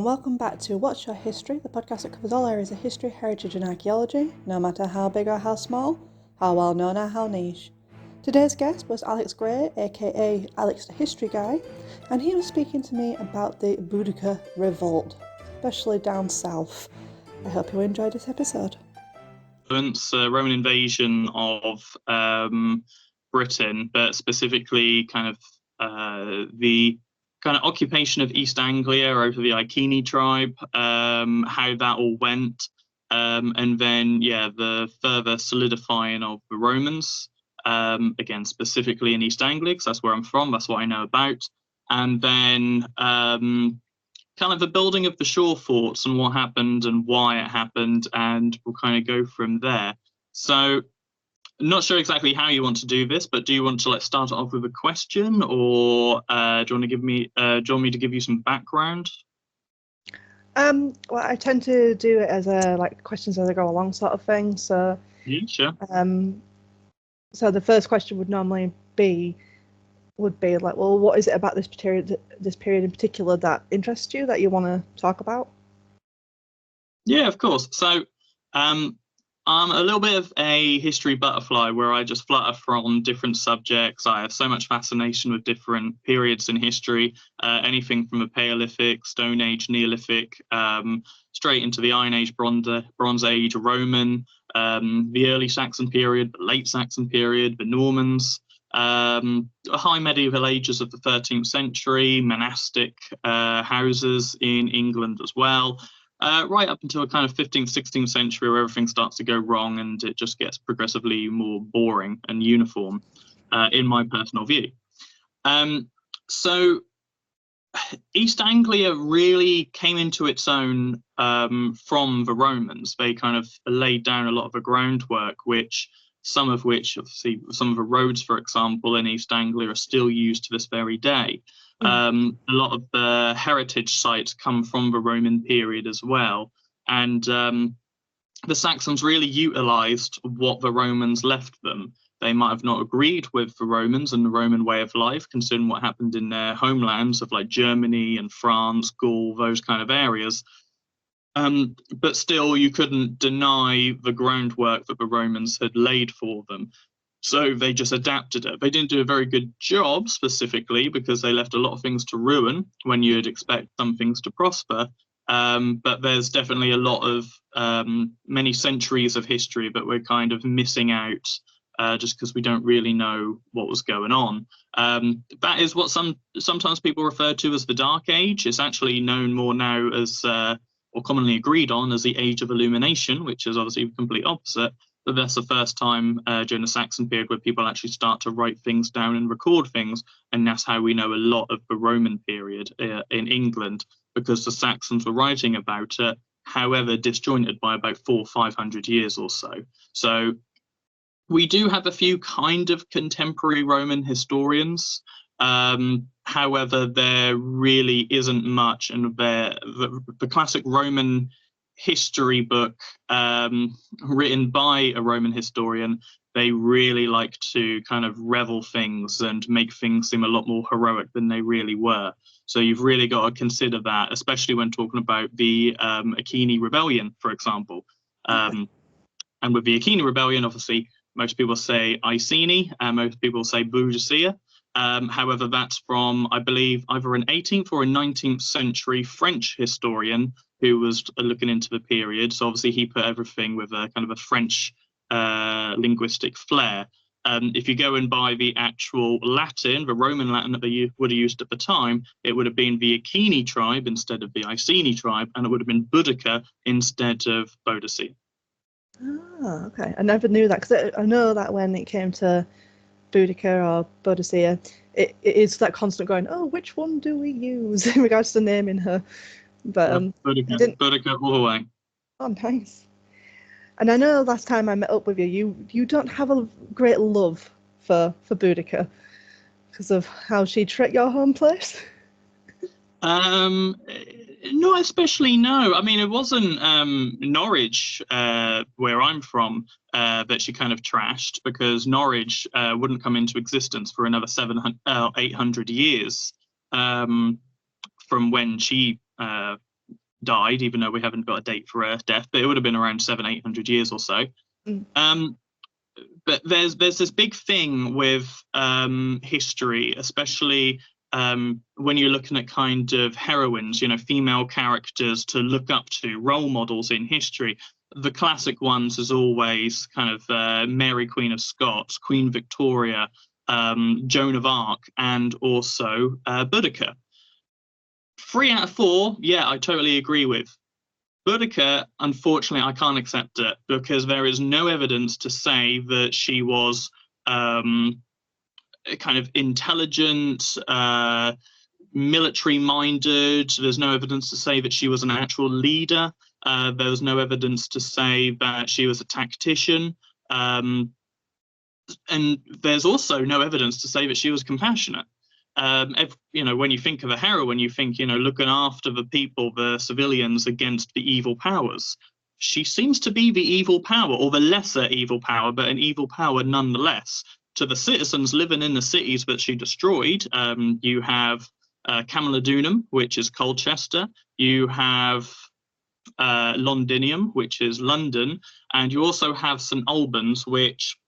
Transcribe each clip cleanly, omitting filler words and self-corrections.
welcome back to What's Your History, the podcast that covers all areas of history, heritage and archaeology, no matter how big or how small, how well known or how niche. Today's guest was Alex Gray, aka Alex the History Guy, and he was speaking to me about the Boudica Revolt, especially down south. I hope you enjoyed this episode. Roman invasion of Britain, but specifically kind of the kind of occupation of East Anglia over the Iceni tribe, how that all went, and then the further solidifying of the Romans, again specifically in East Anglia, because that's where I'm from, that's what I know about, and then kind of the building of the shore forts and what happened and why it happened, and we'll kind of go from there. So I'm not sure exactly how you want to do this, but do you want to start off with a question, or do you want me to give you some background? Well, I tend to do it as a questions as I go along sort of thing. So yeah, sure. So the first question would normally be well, what is it about this period in particular that interests you, that you want to talk about? Yeah, of course. So I'm a little bit of a history butterfly, where I just flutter from different subjects. I have so much fascination with different periods in history, anything from the Paleolithic, Stone Age, Neolithic, straight into the Iron Age, Bronze Age, Roman, the early Saxon period, the late Saxon period, the Normans, high medieval ages of the 13th century, monastic houses in England as well. Right up until a kind of 15th, 16th century, where everything starts to go wrong and it just gets progressively more boring and uniform, in my personal view. So East Anglia really came into its own from the Romans. They kind of laid down a lot of the groundwork, some of the roads, for example, in East Anglia are still used to this very day. A lot of the heritage sites come from the Roman period as well. And the Saxons really utilised what the Romans left them. They might have not agreed with the Romans and the Roman way of life, considering what happened in their homelands of Germany and France, Gaul, those kind of areas. But still, you couldn't deny the groundwork that the Romans had laid for them. So they just adapted it. They didn't do a very good job specifically, because they left a lot of things to ruin when you'd expect some things to prosper. But there's definitely a lot of many centuries of history that we're kind of missing out, just because we don't really know what was going on. That is what sometimes people refer to as the Dark Age. It's actually known more now as, or commonly agreed on as, the Age of Illumination, which is obviously the complete opposite. But that's the first time during the Saxon period where people actually start to write things down and record things. And that's how we know a lot of the Roman period in England, because the Saxons were writing about it, however disjointed, by about 400 or 500 years or so. So we do have a few kind of contemporary Roman historians. However, there really isn't much, and the classic Roman history book written by a Roman historian, they really like to kind of revel things and make things seem a lot more heroic than they really were. So you've really got to consider that, especially when talking about the Iceni Rebellion, for example. And with the Iceni Rebellion, obviously, most people say Iceni, and most people say Boudica. However, that's from, I believe, either an 18th or a 19th century French historian who was looking into the period. So obviously he put everything with a kind of a French linguistic flair. If you go and buy the actual Latin, the Roman Latin that they would have used at the time, it would have been the Iceni tribe instead of the Iceni tribe, and it would have been Boudica instead of Boudica. Oh, okay. I never knew that, because I know that when it came to Boudica or Boudica, it is that constant going, oh, which one do we use in regards to naming her? But Boudica all the way. Oh, nice. And I know last time I met up with you, you don't have a great love for Boudica because of how she treated your home place. Not especially, no. I mean, it wasn't Norwich, where I'm from, that she kind of trashed, because Norwich wouldn't come into existence for another 800 years from when she died, even though we haven't got a date for her death, but it would have been around 700-800 years or so. But there's this big thing with history, especially when you're looking at kind of heroines, you know, female characters to look up to, role models in history. The classic ones is always kind of Mary, Queen of Scots, Queen Victoria, Joan of Arc, and also Boudica. 3 out of 4, yeah, I totally agree with. Boudica, unfortunately, I can't accept it because there is no evidence to say that she was kind of intelligent, military-minded. There's no evidence to say that she was an actual leader. There was no evidence to say that she was a tactician. And there's also no evidence to say that she was compassionate. You know, when you think of a heroine, you think, you know, looking after the people, the civilians against the evil powers. She seems to be the evil power, or the lesser evil power, but an evil power nonetheless. To the citizens living in the cities that she destroyed, you have Camalodunum, which is Colchester. You have Londinium, which is London. And you also have St. Albans, which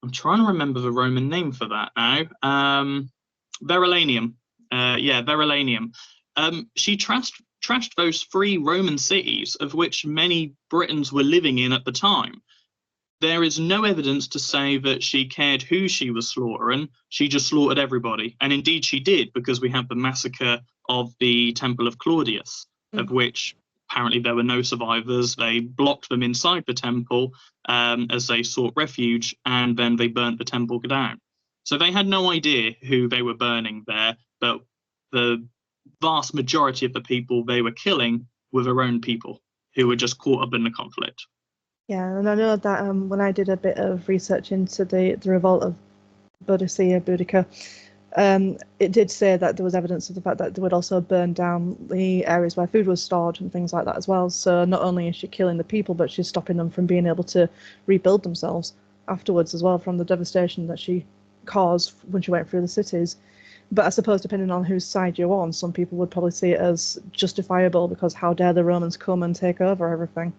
I'm trying to remember the Roman name for that now. Verulamium. Verulamium. She trashed those 3 Roman cities, of which many Britons were living in at the time. There is no evidence to say that she cared who she was slaughtering. She just slaughtered everybody. And indeed she did, because we have the massacre of the Temple of Claudius, of which apparently there were no survivors. They blocked them inside the temple as they sought refuge, and then they burnt the temple down. So they had no idea who they were burning there, but the vast majority of the people they were killing were their own people who were just caught up in the conflict. Yeah, and I know that when I did a bit of research into the revolt of Boudica, it did say that there was evidence of the fact that they would also burn down the areas where food was stored and things like that as well. So not only is she killing the people, but she's stopping them from being able to rebuild themselves afterwards as well, from the devastation that she caused when she went through the cities. But I suppose depending on whose side you're on, some people would probably see it as justifiable because how dare the Romans come and take over everything.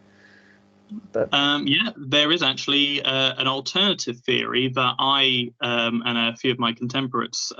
But yeah, there is actually an alternative theory that I and a few of my contemporaries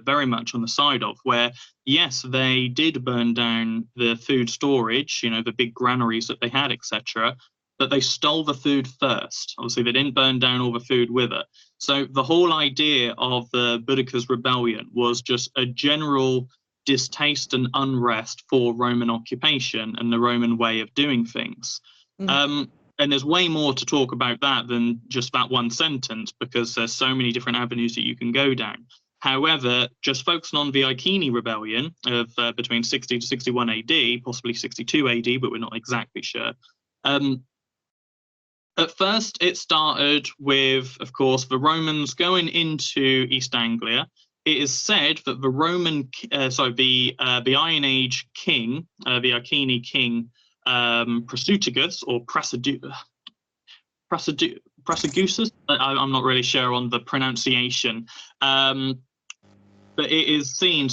very much on the side of, where yes, they did burn down the food storage, you know, the big granaries that they had, etc., but they stole the food first. Obviously, they didn't burn down all the food with it. So the whole idea of the Boudica's rebellion was just a general distaste and unrest for Roman occupation and the Roman way of doing things. And there's way more to talk about that than just that one sentence, because there's so many different avenues that you can go down. However, just focusing on the Iceni rebellion of between 60 to 61 AD, possibly 62 AD, but we're not exactly sure. At first, it started with, of course, the Romans going into East Anglia. It is said that the Iron Age king, the Iceni king, Prasutagus or Prasutagus, I'm not really sure on the pronunciation, but it is seen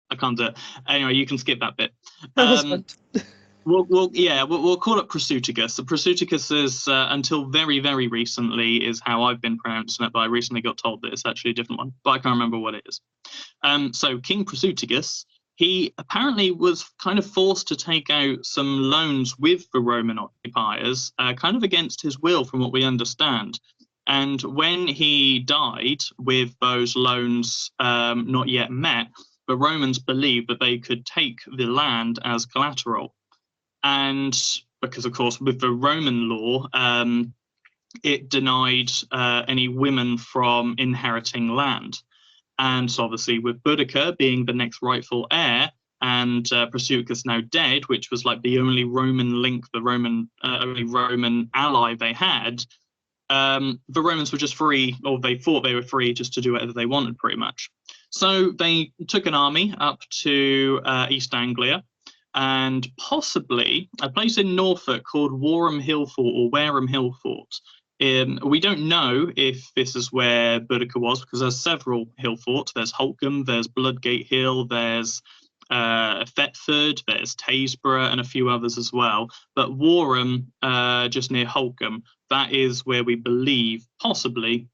I can't do it. Anyway, you can skip that bit. We'll call it Prasutagus. The Prasutagus is, until very, very recently, is how I've been pronouncing it, but I recently got told that it's actually a different one, but I can't remember what it is. So King Prasutagus, he apparently was kind of forced to take out some loans with the Roman occupiers, kind of against his will, from what we understand. And when he died with those loans not yet met, the Romans believed that they could take the land as collateral. And because, of course, with the Roman law, it denied any women from inheriting land. And so obviously with Boudica being the next rightful heir, and Prasutagus now dead, which was like the only Roman link, the only Roman ally they had, the Romans were just free, or they thought they were free just to do whatever they wanted, pretty much. So they took an army up to East Anglia, and possibly a place in Norfolk called Wareham Hill Fort, or Wareham Hill Fort. We don't know if this is where Boudica was, because there's several hill forts. There's Holcombe, there's Bloodgate Hill, there's Thetford, there's Tasborough, and a few others as well. But Warham, just near Holcombe, that is where we believe, possibly,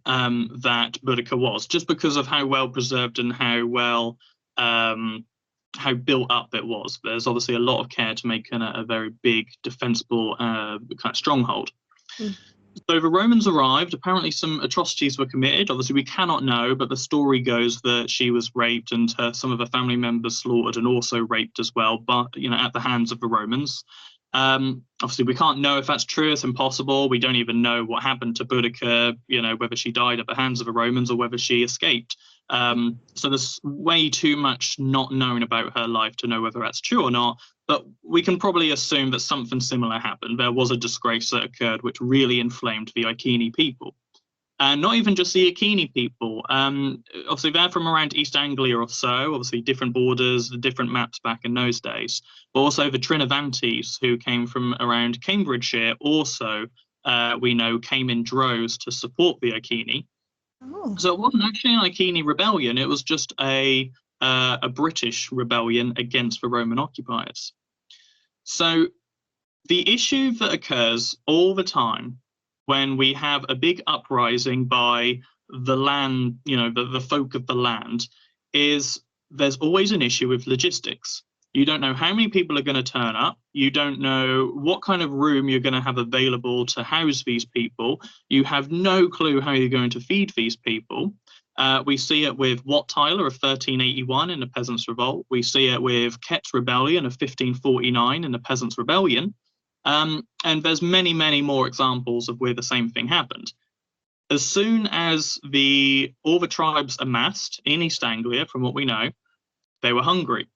that Boudica was, just because of how well preserved and how well how built up it was. There's obviously a lot of care to make a very big, defensible kind of stronghold. So the Romans arrived. Apparently, some atrocities were committed. Obviously, we cannot know, but the story goes that she was raped and some of her family members slaughtered and also raped as well, but at the hands of the Romans. Obviously, we can't know if that's true. It's impossible. We don't even know what happened to Boudica, whether she died at the hands of the Romans or whether she escaped. So there's way too much not known about her life to know whether that's true or not. But we can probably assume that something similar happened. There was a disgrace that occurred which really inflamed the Iceni people. And not even just the Iceni people. Obviously, they're from around East Anglia or so. Obviously, different borders, different maps back in those days. But also the Trinovantes, who came from around Cambridgeshire, also, we know, came in droves to support the Iceni. Oh. So it wasn't actually an Iceni rebellion. It was just a British rebellion against the Roman occupiers. So the issue that occurs all the time when we have a big uprising by the land, the folk of the land, is there's always an issue with logistics. You don't know how many people are going to turn up. You don't know what kind of room you're going to have available to house these people. You have no clue how you're going to feed these people. We see it with Wat Tyler of 1381 in the Peasants' Revolt. We see it with Kett's Rebellion of 1549 in the Peasants' Rebellion. And there's many, many more examples of where the same thing happened. As soon as all the tribes amassed in East Anglia, from what we know, they were hungry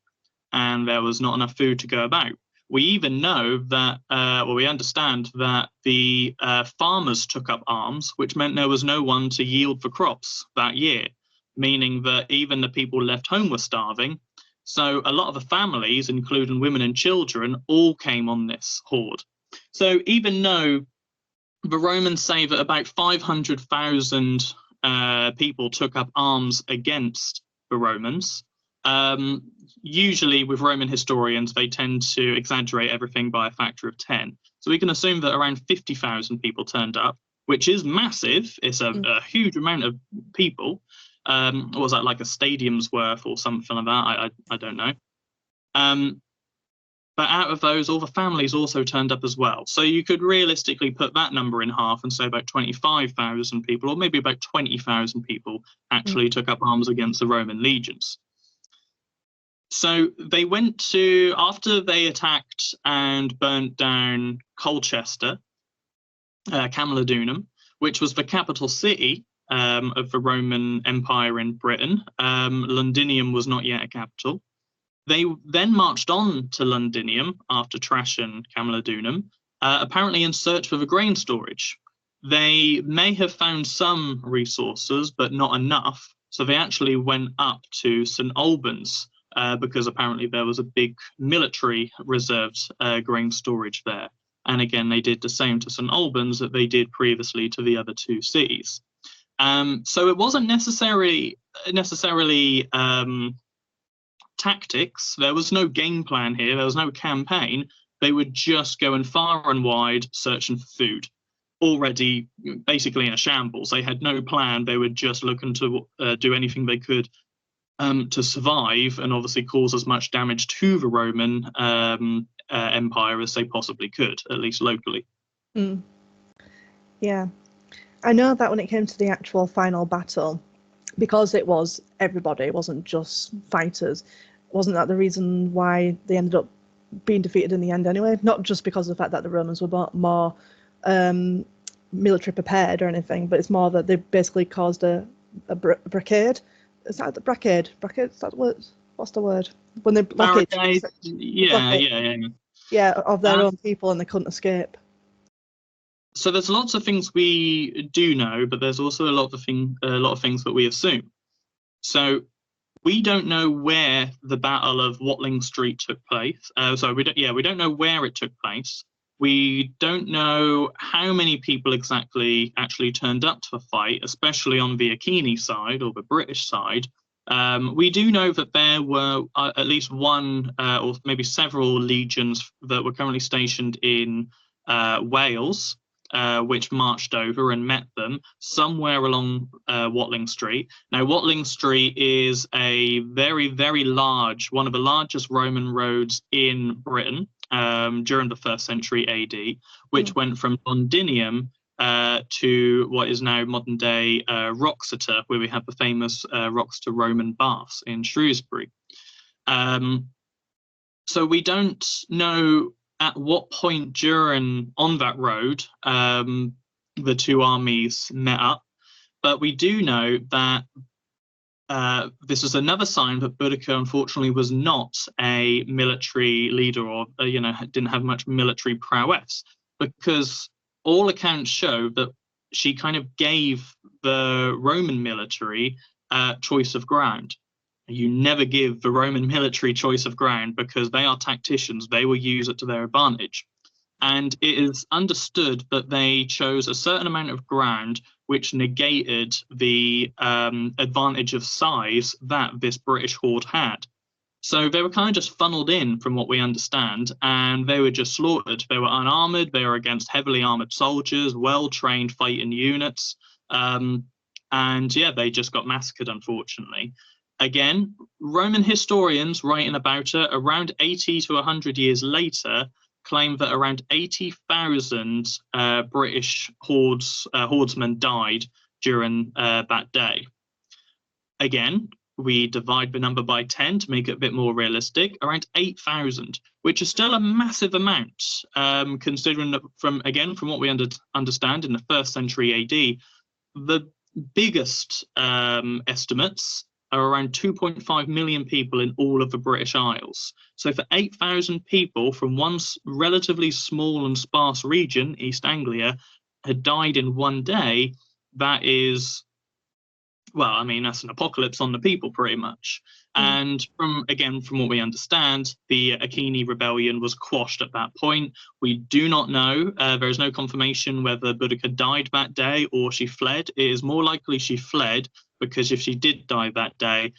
and there was not enough food to go about. We even know that, we understand that the farmers took up arms, which meant there was no one to yield for crops that year, meaning that even the people left home were starving. So a lot of the families, including women and children, all came on this horde. So even though the Romans say that about 500,000 people took up arms against the Romans, usually with Roman historians, they tend to exaggerate everything by a factor of 10. So we can assume that around 50,000 people turned up, which is massive. It's a huge amount of people. What was that, like a stadium's worth or something like that? I don't know. But out of those, all the families also turned up as well. So you could realistically put that number in half and say about 25,000 people, or maybe about 20,000 people actually took up arms against the Roman legions. So they went to, after they attacked and burnt down Colchester, Camalodunum, which was the capital city of the Roman Empire in Britain. Londinium was not yet a capital. They then marched on to Londinium after trashing Camalodunum, apparently in search for the grain storage. They may have found some resources, but not enough. So they actually went up to St. Albans, because apparently there was a big military reserved grain storage there. And again, they did the same to St. Albans that they did previously to the other two cities. So it wasn't necessarily tactics. There was no game plan here. There was no campaign. They were just going far and wide searching for food, already basically in a shambles. They had no plan. They were just looking to do anything they could to survive and obviously cause as much damage to the Roman Empire as they possibly could, at least locally. Yeah. I know that when it came to the actual final battle, because it was everybody, it wasn't just fighters, wasn't that the reason why they ended up being defeated in the end anyway? Not just because of the fact that the Romans were more military prepared or anything, but it's more that they basically caused a blockade. Is that the blockade? Blockade? Is that word? What's the word? When they blockade? Yeah, of their own people, and they couldn't escape. So there's lots of things we do know, but there's also a lot of things that we assume. So we don't know where the Battle of Watling Street took place. We don't know where it took place. We don't know how many people exactly actually turned up to the fight, especially on the Iceni side or the British side. We do know that there were at least one or maybe several legions that were currently stationed in Wales, which marched over and met them somewhere along Watling Street. Now, Watling Street is a very, very large, one of the largest Roman roads in Britain during the 1st century AD, which went from Londinium to what is now modern day Wroxeter, where we have the famous Wroxeter Roman baths in Shrewsbury. So we don't know at what point on that road the two armies met up, but we do know that this is another sign that Boudica unfortunately was not a military leader, or didn't have much military prowess, because all accounts show that she kind of gave the Roman military choice of ground. You never give the Roman military choice of ground because they are tacticians. They will use it to their advantage. And it is understood that they chose a certain amount of ground which negated the advantage of size that this British horde had. So they were kind of just funneled in, from what we understand, and they were just slaughtered. They were unarmored. They were against heavily armored soldiers, well-trained fighting units. And yeah, they just got massacred, unfortunately. Again, Roman historians writing about it around 80 to 100 years later claim that around 80,000 British hordemen died during that day. Again, we divide the number by 10 to make it a bit more realistic, around 8,000, which is still a massive amount, considering that from what we understand in the 1st century AD, the biggest estimates are around 2.5 million people in all of the British Isles. So for 8,000 people from one relatively small and sparse region, East Anglia, had died in one day, that is, well, I mean, that's an apocalypse on the people, pretty much. And from what we understand, the Iceni rebellion was quashed at that point. We do not know. There is no confirmation whether Boudica died that day or she fled. It is more likely she fled, because if she did die that day,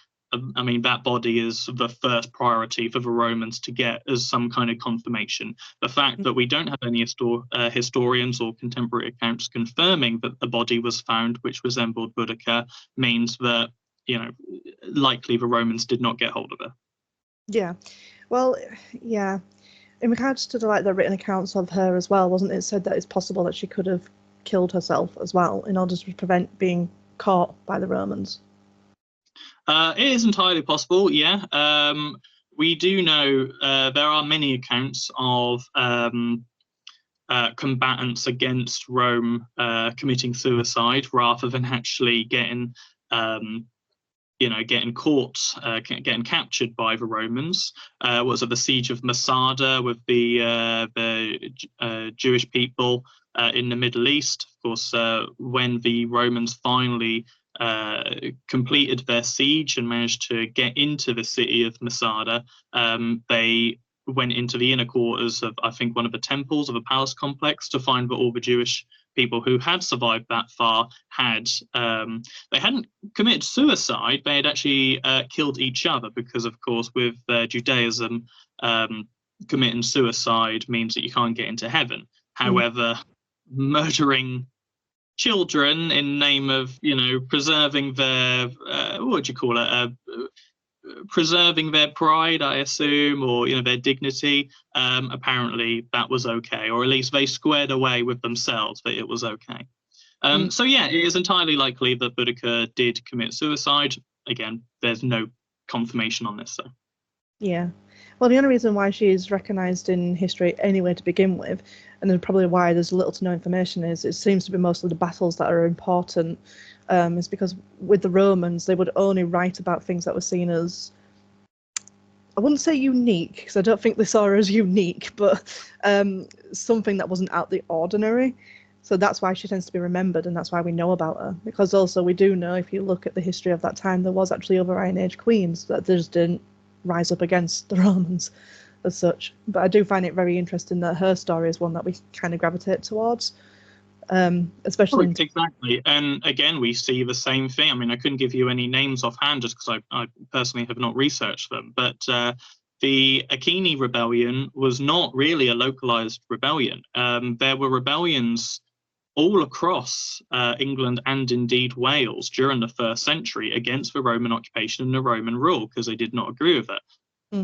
I mean, that body is the first priority for the Romans to get as some kind of confirmation. The fact that we don't have any historians or contemporary accounts confirming that the body was found which resembled Boudica means that, likely the Romans did not get hold of her. Yeah. Well, yeah. In regards to the written accounts of her as well, wasn't it said that it's possible that she could have killed herself as well in order to prevent being caught by the Romans? It is entirely possible, yeah. We do know there are many accounts of combatants against Rome committing suicide rather than actually getting caught, getting captured by the Romans. Was it the siege of Masada with the Jewish people in the Middle East? Of course, when the Romans finally completed their siege and managed to get into the city of Masada, they went into the inner quarters of, I think, one of the temples of a palace complex to find that all the Jewish people who had survived that far they hadn't committed suicide, they had actually killed each other, because of course with Judaism, committing suicide means that you can't get into heaven. However, murdering children in name of preserving their preserving their pride, I assume, or their dignity, apparently that was okay, or at least they squared away with themselves that it was okay. So yeah, it is entirely likely that Boudica did commit suicide. Again, there's no confirmation on this, though. Yeah. Well, the only reason why she is recognised in history anyway to begin with, and then probably why there's little to no information, is it seems to be mostly the battles that are important, is because with the Romans, they would only write about things that were seen as, I wouldn't say unique, because I don't think they saw her as unique, but something that wasn't out the ordinary. So that's why she tends to be remembered, and that's why we know about her. Because also we do know, if you look at the history of that time, there was actually other Iron Age queens that just didn't rise up against the Romans. as such. But I do find it very interesting that her story is one that we kind of gravitate towards, especially. Exactly. And again, we see the same thing. I mean, I couldn't give you any names offhand just because I personally have not researched them. But the Akini rebellion was not really a localized rebellion. There were rebellions all across England and indeed Wales during the 1st century against the Roman occupation and the Roman rule because they did not agree with it.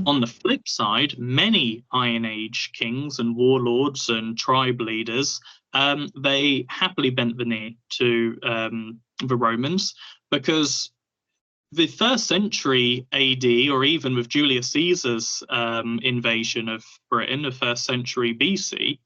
On the flip side, many Iron Age kings and warlords and tribe leaders, they happily bent the knee to the Romans because the 1st century AD, or even with Julius Caesar's invasion of Britain, the 1st century BC,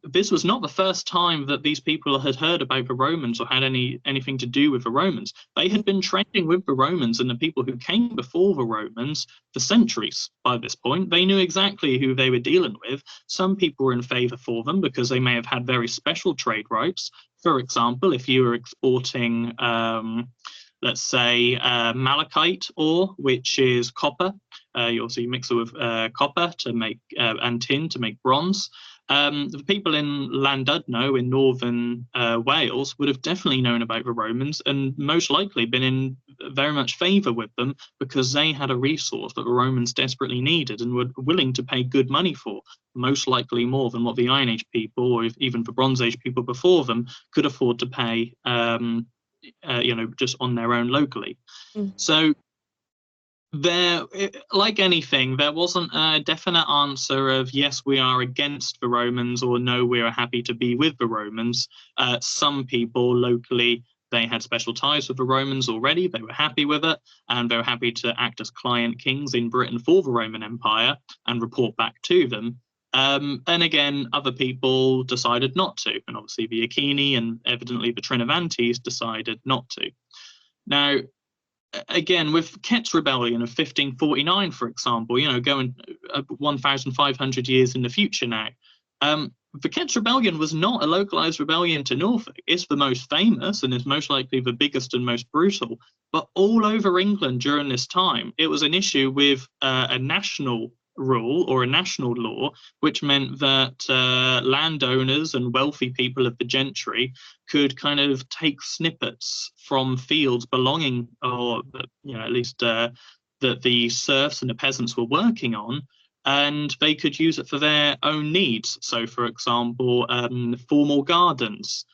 this was not the first time that these people had heard about the Romans or had anything to do with the Romans. They had been trading with the Romans and the people who came before the Romans for centuries by this point. They knew exactly who they were dealing with. Some people were in favour for them because they may have had very special trade rights. For example, if you were exporting, let's say, malachite ore, which is copper, you mix it with copper to make and tin to make bronze. The people in Llandudno in northern Wales would have definitely known about the Romans and most likely been in very much favour with them because they had a resource that the Romans desperately needed and were willing to pay good money for, most likely more than what the Iron Age people or even the Bronze Age people before them could afford to pay, just on their own locally. So there, like anything, there wasn't a definite answer of yes, we are against the Romans or no, we are happy to be with the Romans. Some people locally, they had special ties with the Romans already. They were happy with it, and they were happy to act as client kings in Britain for the Roman Empire and report back to them. And again, other people decided not to. And obviously the Iceni and evidently the Trinovantes decided not to. Now, again, with Kett's rebellion of 1549, for example, going 1,500 years in the future now, the Kett's rebellion was not a localized rebellion to Norfolk. It's the most famous and is most likely the biggest and most brutal. But all over England during this time, it was an issue with a national rule or a national law, which meant that landowners and wealthy people of the gentry could kind of take snippets from fields belonging, or at least that the serfs and the peasants were working on, and they could use it for their own needs. So, for example, formal gardens,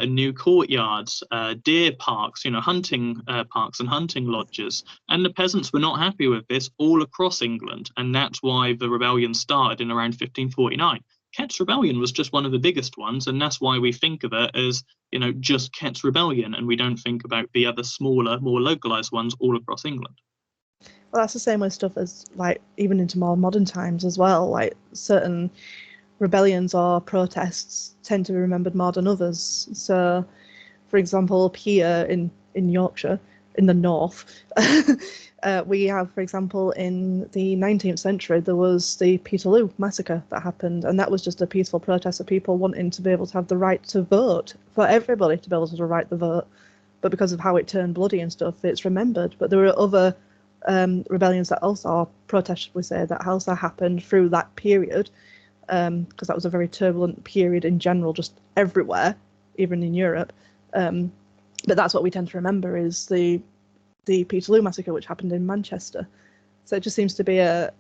new courtyards, deer parks, hunting parks and hunting lodges. And the peasants were not happy with this all across England. And that's why the rebellion started in around 1549. Kett's rebellion was just one of the biggest ones. And that's why we think of it as, just Kett's rebellion. And we don't think about the other smaller, more localized ones all across England. Well, that's the same with stuff as, like, even into more modern times as well. Like, certain rebellions or protests tend to be remembered more than others. So, for example, up here in Yorkshire, in the north, we have, for example, in the 19th century, there was the Peterloo massacre that happened, and that was just a peaceful protest of people wanting to be able to have the right to vote, for everybody to be able to right the vote. But because of how it turned bloody and stuff, it's remembered. But there were other rebellions that also, or protests, we say, that also happened through that period, because that was a very turbulent period in general, just everywhere, even in Europe. But that's what we tend to remember is the Peterloo massacre, which happened in Manchester. So it just seems to be I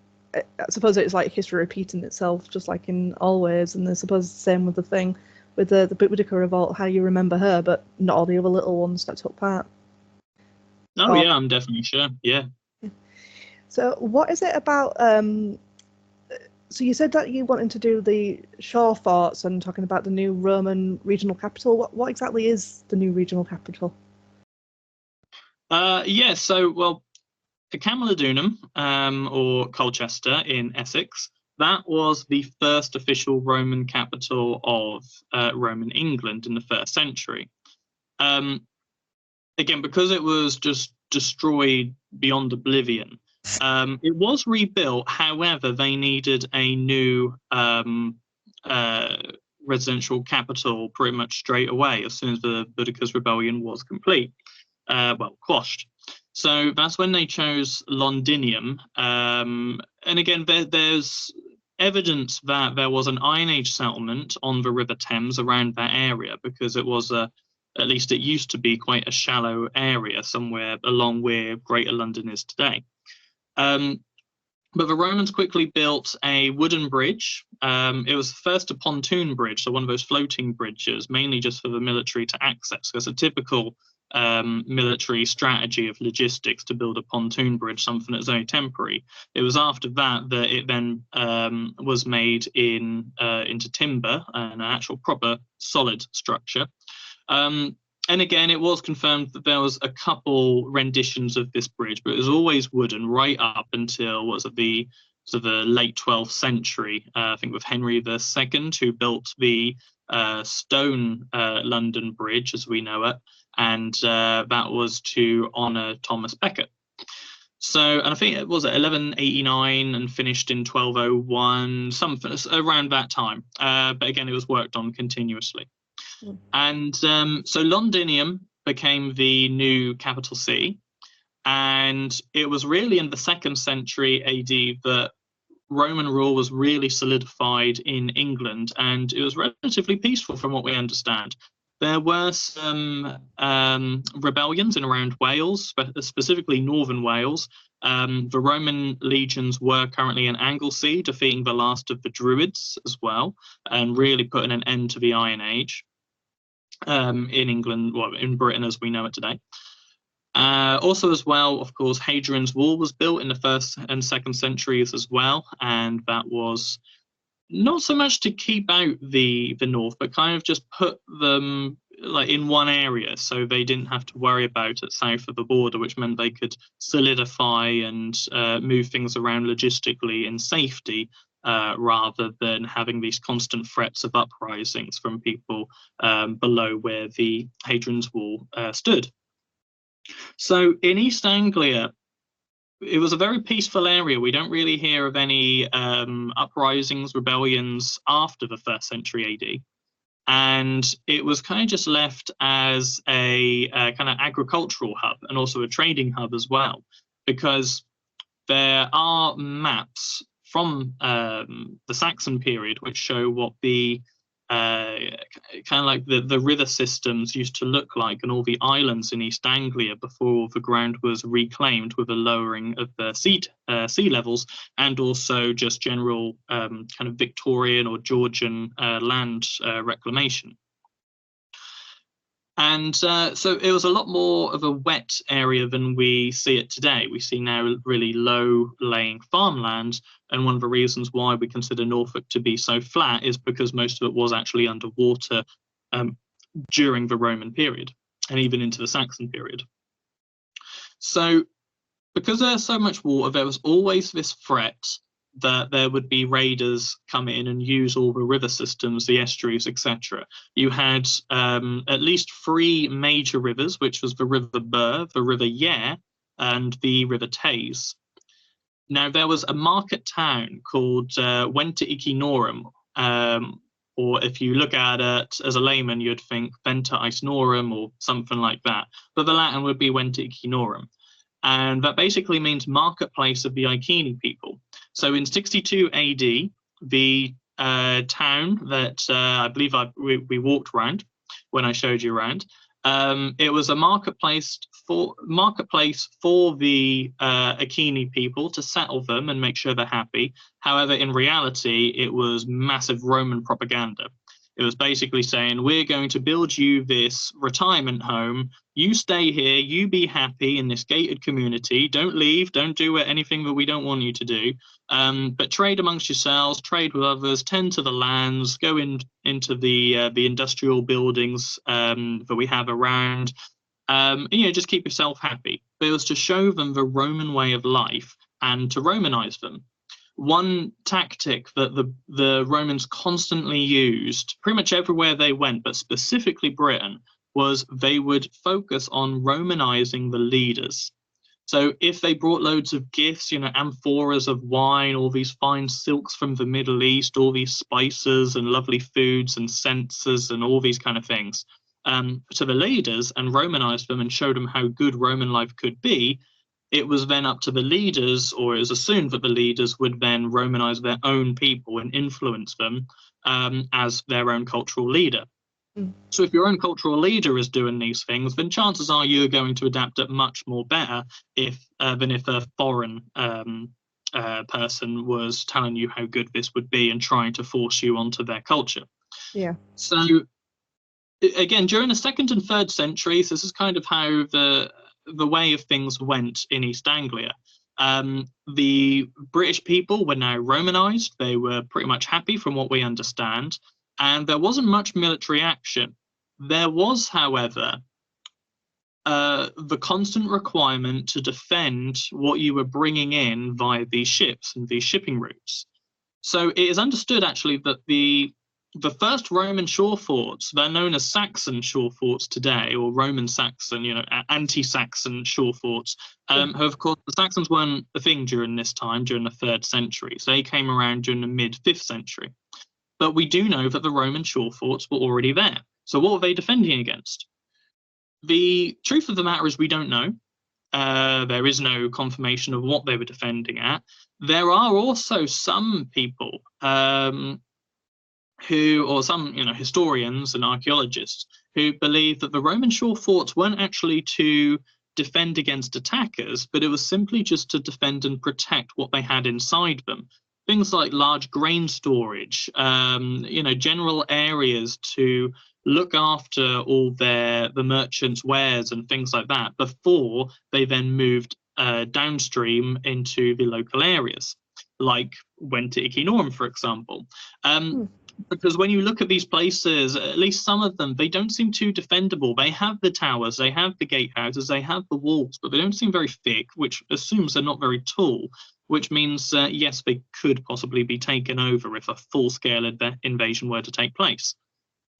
suppose it's like history repeating itself, just like in all ways. And I suppose the same with the thing with the Boudica Revolt, how you remember her, but not all the other little ones that took part. Oh, yeah, I'm definitely sure. Yeah. So what is it about... So you said that you wanted to do the shore forts and talking about the new Roman regional capital. What exactly is the new regional capital? So Camulodunum, or Colchester in Essex, that was the first official Roman capital of Roman England in the 1st century. Again, because it was just destroyed beyond oblivion, it was rebuilt. However, they needed a new residential capital pretty much straight away as soon as the Boudica's rebellion was complete, quashed. So that's when they chose Londinium. And again, there's evidence that there was an Iron Age settlement on the River Thames around that area, because it was at least it used to be quite a shallow area somewhere along where Greater London is today. But the Romans quickly built a wooden bridge. It was first a pontoon bridge, so one of those floating bridges, mainly just for the military to access. There's a typical military strategy of logistics to build a pontoon bridge, something that's only temporary. It was after that that it then was made into timber and an actual proper solid structure. And again, it was confirmed that there was a couple renditions of this bridge, but it was always wooden right up until the late 12th century. I think with Henry II, who built the stone London Bridge as we know it, and that was to honour Thomas Becket. So, and I think it was at 1189 and finished in 1201, something around that time. But again, it was worked on continuously. And so Londinium became the new capital city, and it was really in the 2nd century AD that Roman rule was really solidified in England, and it was relatively peaceful from what we understand. There were some rebellions in around Wales, specifically northern Wales. The Roman legions were currently in Anglesey, defeating the last of the Druids as well, and really putting an end to the Iron Age. In England, well, in Britain as we know it today. Also as well, of course, Hadrian's Wall was built in the 1st and 2nd centuries as well, and that was not so much to keep out the north, but kind of just put them like in one area, so they didn't have to worry about it south of the border, which meant they could solidify and move things around logistically in safety, rather than having these constant threats of uprisings from people below where the Hadrian's Wall stood. So in East Anglia, it was a very peaceful area. We don't really hear of any uprisings, rebellions after the 1st century AD. And it was kind of just left as a kind of agricultural hub and also a trading hub as well, because there are maps from the Saxon period which show what the kind of like the river systems used to look like, and all the islands in East Anglia before the ground was reclaimed with a lowering of the sea levels, and also just general kind of Victorian or Georgian land reclamation. And so it was a lot more of a wet area than we see it today. We see now really low-laying farmland, and one of the reasons why we consider Norfolk to be so flat is because most of it was actually underwater during the Roman period and even into the Saxon period. So because there's so much water, there was always this threat that there would be raiders come in and use all the river systems, the estuaries, etc. You had at least 3 major rivers, which was the River Bur, the River Yare, and the River Tays. Now, there was a market town called Venta Icenorum, or if you look at it as a layman, you'd think Venta Icenorum or something like that. But the Latin would be Venta Icenorum. And that basically means marketplace of the Iceni people. So in 62 AD, the town that I believe we walked around when I showed you around, it was a marketplace for the Iceni people to settle them and make sure they're happy. However, in reality, it was massive Roman propaganda. It was basically saying, we're going to build you this retirement home. You stay here, you be happy in this gated community. Don't leave, don't do anything that we don't want you to do. But trade amongst yourselves, trade with others, tend to the lands, go into the industrial buildings that we have around. Just keep yourself happy. But it was to show them the Roman way of life and to Romanize them. One tactic that the Romans constantly used, pretty much everywhere they went, but specifically Britain, was they would focus on Romanizing the leaders. So if they brought loads of gifts, amphoras of wine, all these fine silks from the Middle East, all these spices and lovely foods and censers and all these kind of things, to the leaders and Romanized them and showed them how good Roman life could be, it was then up to the leaders, or it was assumed that the leaders would then Romanize their own people and influence them as their own cultural leader. So if your own cultural leader is doing these things, then chances are you're going to adapt it much more better than if a foreign person was telling you how good this would be and trying to force you onto their culture. Yeah. So again, during the 2nd and 3rd centuries, this is kind of how the way of things went in East Anglia. The British people were now Romanized. They were pretty much happy from what we understand. And there wasn't much military action. There was, however, the constant requirement to defend what you were bringing in via these ships and these shipping routes. So it is understood, actually, that the first Roman shore forts, they're known as Saxon shore forts today, or Roman Saxon, anti-Saxon shore forts. Of course, the Saxons weren't a thing during this time, during the 3rd century. So they came around during the mid-5th century. But we do know that the Roman shore forts were already there. So what were they defending against? The truth of the matter is we don't know. There is no confirmation of what they were defending at. There are also some people some historians and archaeologists who believe that the Roman shore forts weren't actually to defend against attackers, but it was simply just to defend and protect what they had inside them. Things like large grain storage, general areas to look after all the merchants' wares and things like that before they then moved downstream into the local areas, like went to Icenorum, for example. Because when you look at these places, at least some of them, they don't seem too defendable. They have the towers, they have the gatehouses, they have the walls, but they don't seem very thick, which assumes they're not very tall, which means, yes, they could possibly be taken over if a full-scale invasion were to take place.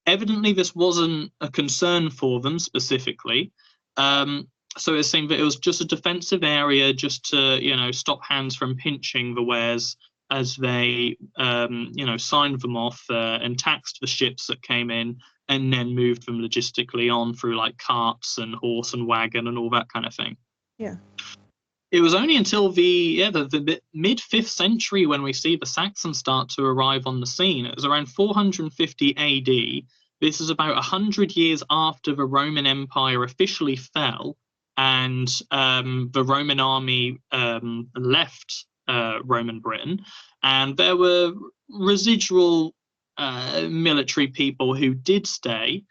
Evidently, this wasn't a concern for them specifically. So it seemed that it was just a defensive area just to, stop hands from pinching the wares as they, signed them off and taxed the ships that came in and then moved them logistically on through like carts and horse and wagon and all that kind of thing. Yeah. It was only until the mid-5th century when we see the Saxons start to arrive on the scene. It was around 450 AD. This is about 100 years after the Roman Empire officially fell and the Roman army left Roman Britain. And there were residual military people who did stay,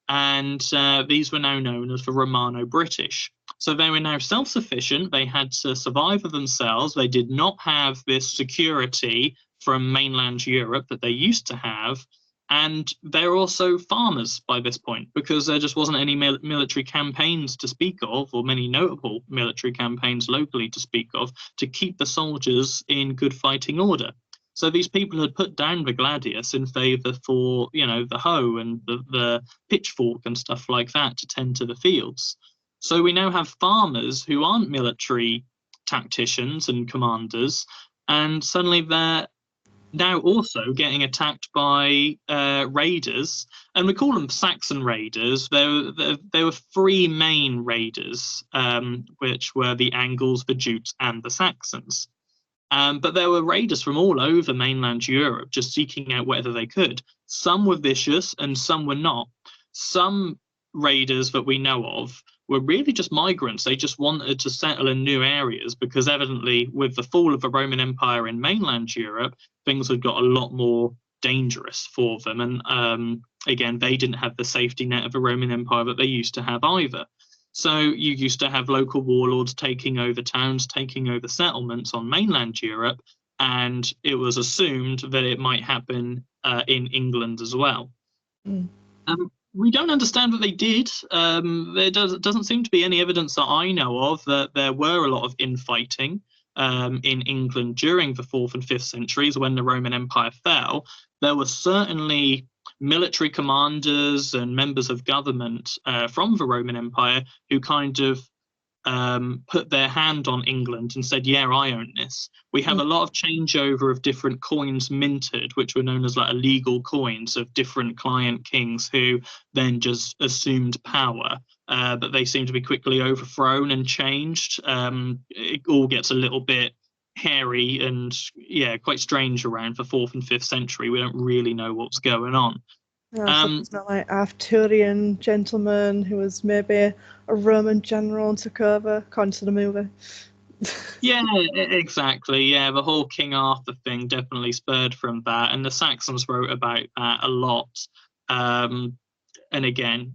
and these were now known as the Romano-British. So they were now self-sufficient. They had to survive for themselves. They did not have this security from mainland Europe that they used to have. And they're also farmers by this point, because there just wasn't any military campaigns to speak of, or many notable military campaigns locally to speak of, to keep the soldiers in good fighting order. So these people had put down the gladius in favour for, the hoe and the pitchfork and stuff like that to tend to the fields. So we now have farmers who aren't military tacticians and commanders, and suddenly they're now also getting attacked by raiders, and we call them Saxon raiders. There were 3 main raiders, which were the Angles, the Jutes, and the Saxons. But there were raiders from all over mainland Europe just seeking out whatever they could. Some were vicious and some were not. Some raiders that we know of were really just migrants. They just wanted to settle in new areas because evidently with the fall of the Roman Empire in mainland Europe, things had got a lot more dangerous for them. And again, they didn't have the safety net of the Roman Empire that they used to have either. So you used to have local warlords taking over towns, taking over settlements on mainland Europe, and it was assumed that it might happen in England as well. We don't understand that they did. There doesn't seem to be any evidence that I know of that there were a lot of infighting in England during the 4th and 5th centuries when the Roman Empire fell. There were certainly military commanders and members of government from the Roman Empire who kind of put their hand on England and said, yeah, I own this. We have a lot of changeover of different coins minted, which were known as like illegal coins of different client kings who then just assumed power. But they seem to be quickly overthrown and changed. It all gets a little bit hairy and quite strange around the 4th and 5th century. We don't really know what's going on. So it's not like Arthurian gentleman who was maybe a Roman general and took over, according to the movie. Yeah, exactly. Yeah, the whole King Arthur thing definitely spurred from that, and the Saxons wrote about that a lot. And again,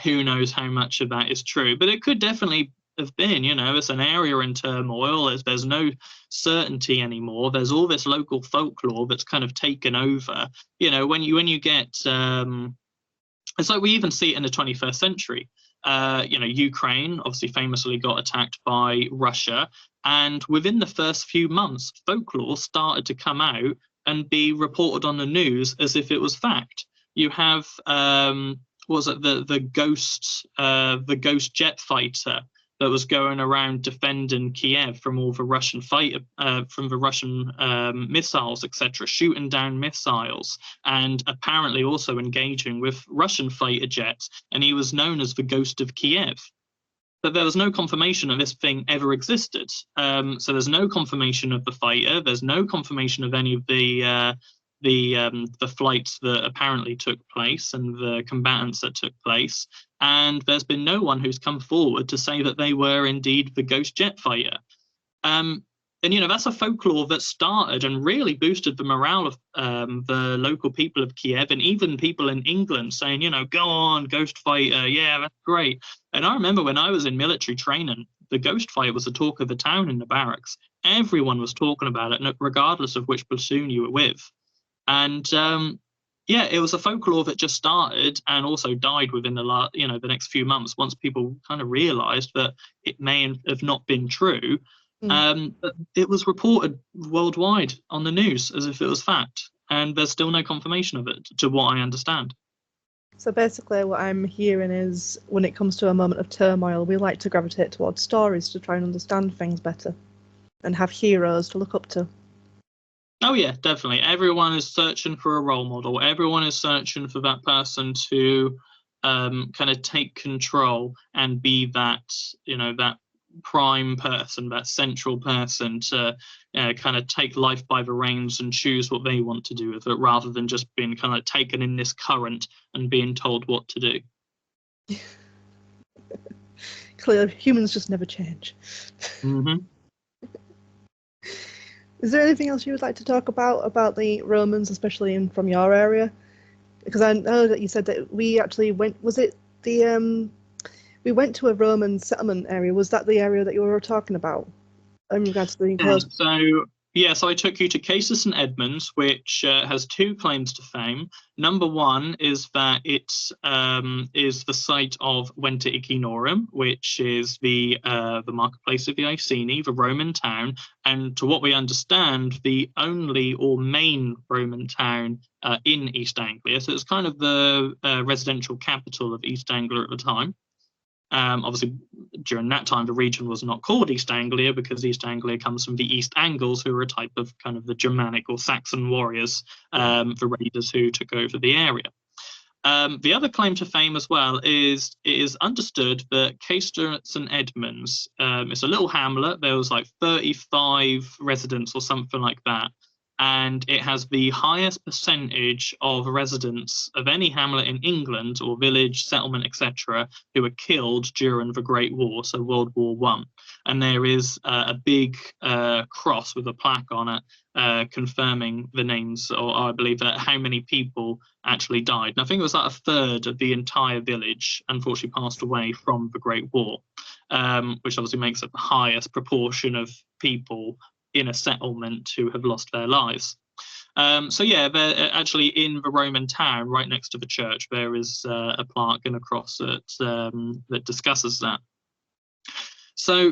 who knows how much of that is true, but it could definitely have been. It's an area in turmoil. There's no certainty anymore. There's all this local folklore that's kind of taken over. When you get it's like we even see it in the 21st century. Ukraine obviously famously got attacked by Russia, and within the first few months, folklore started to come out and be reported on the news as if it was fact. You have the ghost jet fighter that was going around defending Kiev from all the Russian missiles, etc., shooting down missiles, and apparently also engaging with Russian fighter jets. And he was known as the Ghost of Kiev. But there was no confirmation that this thing ever existed. So there's no confirmation of the fighter. There's no confirmation of any of the flights that apparently took place and the combatants that took place. And there's been no one who's come forward to say that they were indeed the ghost jet fighter. And that's a folklore that started and really boosted the morale of the local people of Kiev, and even people in England saying, go on, ghost fighter, yeah, that's great. And I remember when I was in military training, the ghost fighter was the talk of the town in the barracks. Everyone was talking about it, regardless of which platoon you were with. And it was a folklore that just started and also died within the next few months, once people kind of realised that it may have not been true. But it was reported worldwide on the news as if it was fact, and there's still no confirmation of it, to what I understand. So basically what I'm hearing is, when it comes to a moment of turmoil, we like to gravitate towards stories to try and understand things better and have heroes to look up to. Oh yeah, definitely. Everyone is searching for a role model. Everyone is searching for that person to kind of take control and be that, that prime person, that central person to kind of take life by the reins and choose what they want to do with it, rather than just being kind of taken in this current and being told what to do. Clearly, humans just never change. Mm-hmm. Is there anything else you would like to talk about the Romans, especially from your area? Because I know that you said that we actually went. Was it we went to a Roman settlement area? Was that the area that you were talking about in regards to the enclosed? So I took you to Caesar St Edmunds, which has two claims to fame. Number one is that it is the site of Venta Icenorum, which is the marketplace of the Iceni, the Roman town, and to what we understand, the only or main Roman town in East Anglia. So it's kind of the residential capital of East Anglia at the time. Obviously, during that time, the region was not called East Anglia, because East Anglia comes from the East Angles, who were a type of kind of the Germanic or Saxon warriors, the raiders who took over the area. The other claim to fame as well is it is understood that Caesar St Edmunds, it's a little hamlet. There was like 35 residents or something like that. And it has the highest percentage of residents of any hamlet in England or village, settlement, etc., who were killed during the Great War, so World War I. And there is a big cross with a plaque on it confirming the names, or I believe that how many people actually died. And I think it was like a third of the entire village unfortunately passed away from the Great War, which obviously makes it the highest proportion of people in a settlement who have lost their lives. They're actually in the Roman town, right next to the church. There is a plaque and a cross that discusses that. So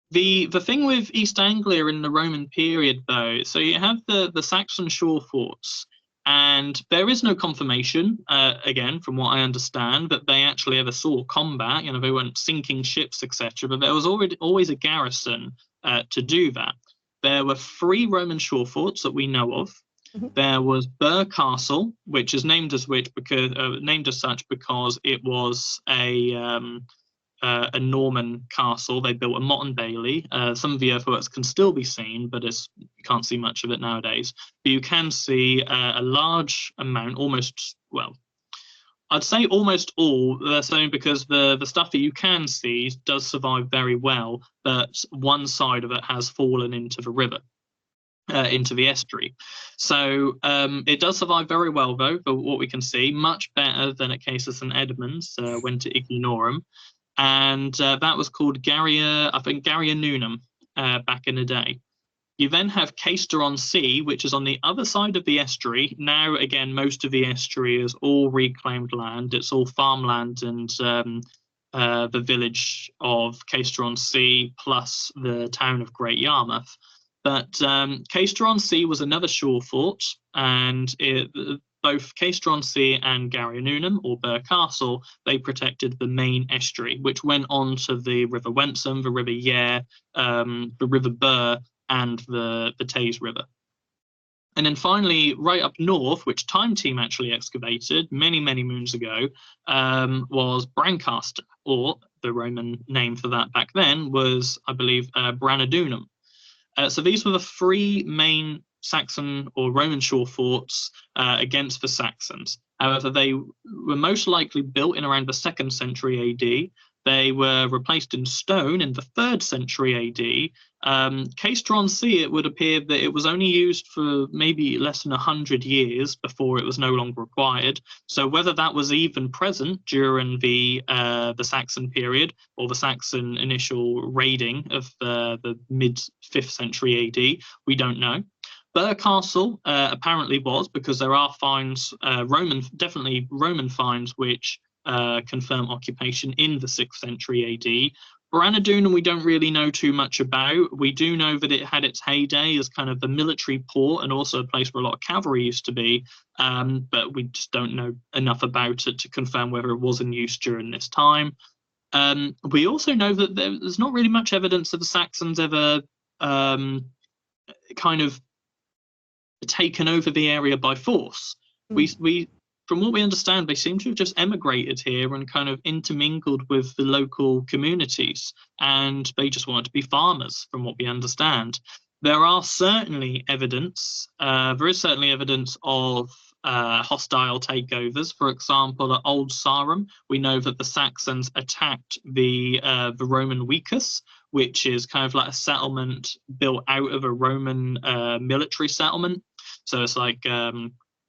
the thing with East Anglia in the Roman period, though, so you have the Saxon shore forts, And there is no confirmation, again, from what I understand, that they actually ever saw combat. You know, they weren't sinking ships, etc. But there was always a garrison to do that. There were 3 Roman shore forts that we know of. Mm-hmm. There was Burr Castle, which is named as such because it was a Norman castle. They built a motte and bailey. Some of the earthworks can still be seen, but you can't see much of it nowadays. But you can see a large amount, I'd say almost all. They're saying because the stuff that you can see does survive very well, but one side of it has fallen into the river. Into the estuary. So it does survive very well, though, for what we can see, much better than at Caesar St Edmunds, went to Ignorum. And that was called Garria Nunum back in the day. You then have Caister-on-Sea, which is on the other side of the estuary. Now, again, most of the estuary is all reclaimed land. It's all farmland and the village of Caister-on-Sea plus the town of Great Yarmouth. But Caister-on-Sea was another shore fort, and both Caister-on-Sea and Garria Nunum, or Burr Castle, they protected the main estuary, which went on to the River Wensum, the River Yare, the River Burr, and the Taze River. And then finally, right up north, which Time Team actually excavated many, many moons ago, was Brancaster, or the Roman name for that back then was, I believe, Branadunum. So these were the 3 main Saxon or Roman shore forts against the Saxons. However, they were most likely built in around the 2nd century AD. They were replaced in stone in the 3rd century AD. Caister-on-Sea, it would appear that it was only used for maybe less than 100 years before it was no longer required. So whether that was even present during the Saxon period or the Saxon initial raiding of the mid-5th century AD, we don't know. Burr Castle apparently was, because there are finds, definitely Roman finds, which confirm occupation in the 6th century AD. Branadunum we don't really know too much about. We do know that it had its heyday as kind of the military port and also a place where a lot of cavalry used to be, but we just don't know enough about it to confirm whether it was in use during this time. We also know that there's not really much evidence of the Saxons ever kind of taken over the area by force. We from what we understand, they seem to have just emigrated here and kind of intermingled with the local communities, and they just wanted to be farmers, from what we understand. There is certainly evidence of hostile takeovers. For example, at Old Sarum, we know that the Saxons attacked the Roman Vicus, which is kind of like a settlement built out of a Roman military settlement. So it's like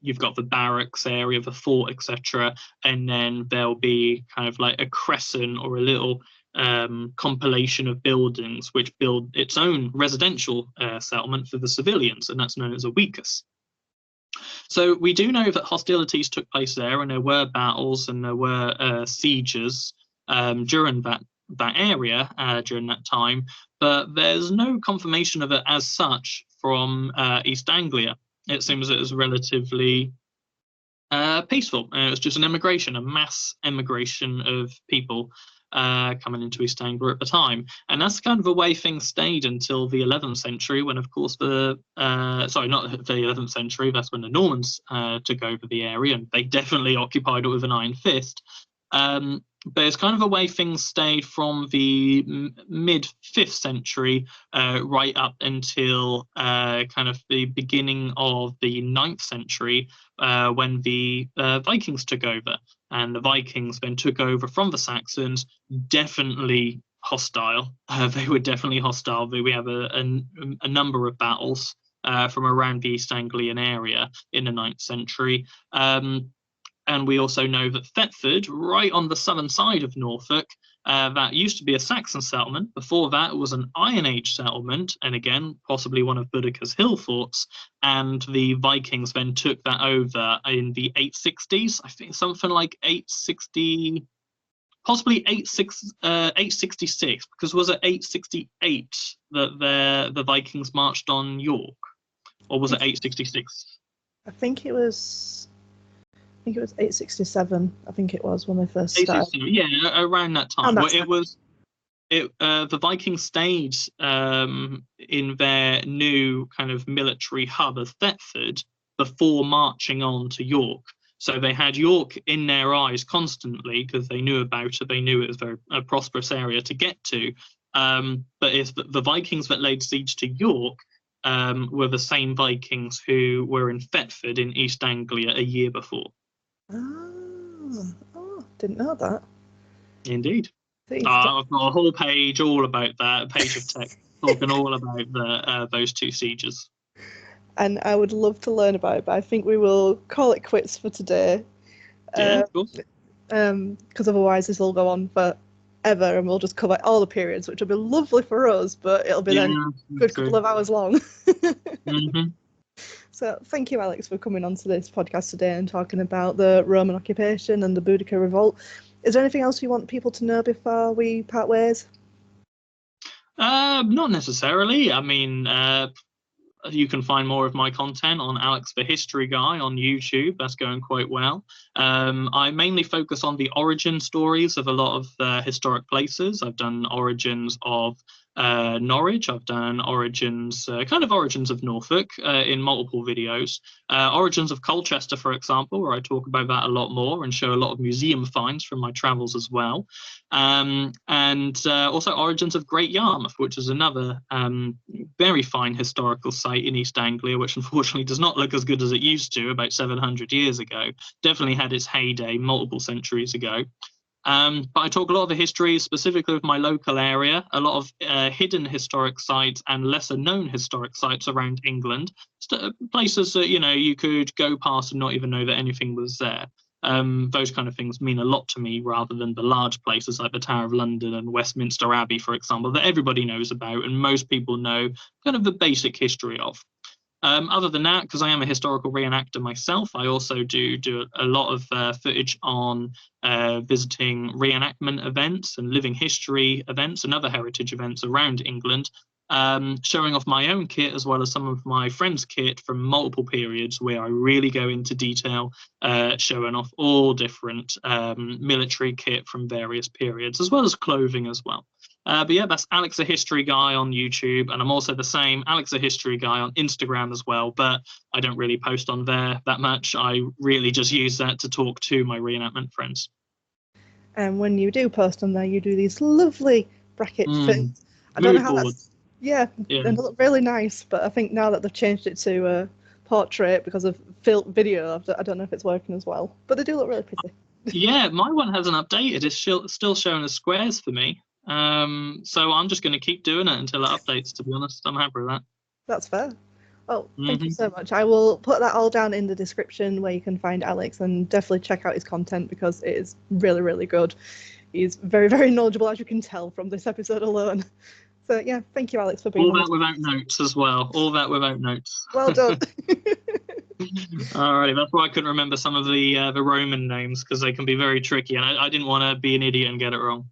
you've got the barracks area, the fort, etc., and then there'll be kind of like a crescent or a little compilation of buildings which build its own residential settlement for the civilians, and that's known as a vicus. So we do know that hostilities took place there, and there were battles and there were sieges during that area during that time, but there's no confirmation of it as such from East Anglia. It seems it was relatively peaceful. It was just an emigration, a mass emigration of people coming into East Anglia at the time. And that's kind of the way things stayed until the 11th century, when, of course, not the 11th century, that's when the Normans took over the area, and they definitely occupied it with an iron fist. But it's kind of a way things stayed from the mid-5th century right up until kind of the beginning of the 9th century when the Vikings took over. And the Vikings then took over from the Saxons, definitely hostile. They were definitely hostile. We have a number of battles from around the East Anglian area in the 9th century. And we also know that Thetford, right on the southern side of Norfolk, that used to be a Saxon settlement. Before that, it was an Iron Age settlement, and again, possibly one of Boudica's hill forts. And the Vikings then took that over in the 860s. I think something like 860, possibly 866, because was it 868 that the Vikings marched on York? Or was it 866? I think it was 867. I think it was when they first started. Yeah, around that time. Well, it was. The Vikings stayed in their new kind of military hub of Thetford before marching on to York. So they had York in their eyes constantly because they knew about it. They knew it was a prosperous area to get to. But it's the Vikings that laid siege to York were the same Vikings who were in Thetford in East Anglia a year before. Oh, didn't know that. Indeed. I've got a whole page all about that, a page of text talking all about those two sieges. And I would love to learn about it, but I think we will call it quits for today. Yeah, of course. Because otherwise this will go on forever and we'll just cover all the periods, which will be lovely for us, but it'll be then a good couple of hours long. Mm-hmm. So thank you, Alex, for coming on to this podcast today and talking about the Roman occupation and the Boudica Revolt. Is there anything else you want people to know before we part ways? Not necessarily. I mean, you can find more of my content on Alex the History Guy on YouTube. That's going quite well. I mainly focus on the origin stories of a lot of historic places. I've done origins of Norwich. I've done origins of Norfolk in multiple videos. Origins of Colchester, for example, where I talk about that a lot more and show a lot of museum finds from my travels as well. And also origins of Great Yarmouth, which is another very fine historical site in East Anglia, which unfortunately does not look as good as it used to about 700 years ago. Definitely had its heyday multiple centuries ago. But I talk a lot of the history specifically of my local area, a lot of hidden historic sites and lesser known historic sites around England, places that, you could go past and not even know that anything was there. Those kind of things mean a lot to me rather than the large places like the Tower of London and Westminster Abbey, for example, that everybody knows about and most people know kind of the basic history of. Other than that, because I am a historical reenactor myself, I also do a lot of footage on visiting reenactment events and living history events and other heritage events around England, showing off my own kit as well as some of my friends' kit from multiple periods where I really go into detail, showing off all different military kit from various periods, as well as clothing as well. But yeah, that's Alex the History Guy on YouTube, and I'm also the same Alex the History Guy on Instagram as well, but I don't really post on there that much. I really just use that to talk to my reenactment friends. And when you do post on there, you do these lovely bracket things. I don't know how that's... Yeah, they look really nice, but I think now that they've changed it to a portrait because of video, I don't know if it's working as well, but they do look really pretty. Yeah, my one hasn't updated. It's still showing as squares for me. So I'm just going to keep doing it until it updates, to be honest. I'm happy with that. That's fair. Oh, thank you so much. I will put that all down in the description where you can find Alex, and definitely check out his content because it is really, really good. He's very, very knowledgeable, as you can tell from this episode alone. So yeah, thank you, Alex, for being on. All that without notes as well. All that without notes. Well done. Alrighty, that's why I couldn't remember some of the Roman names because they can be very tricky, and I didn't want to be an idiot and get it wrong.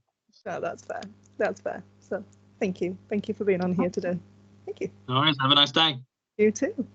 No, that's fair. That's fair. So thank you for being on here today. Thank you. All right, have a nice day. You too.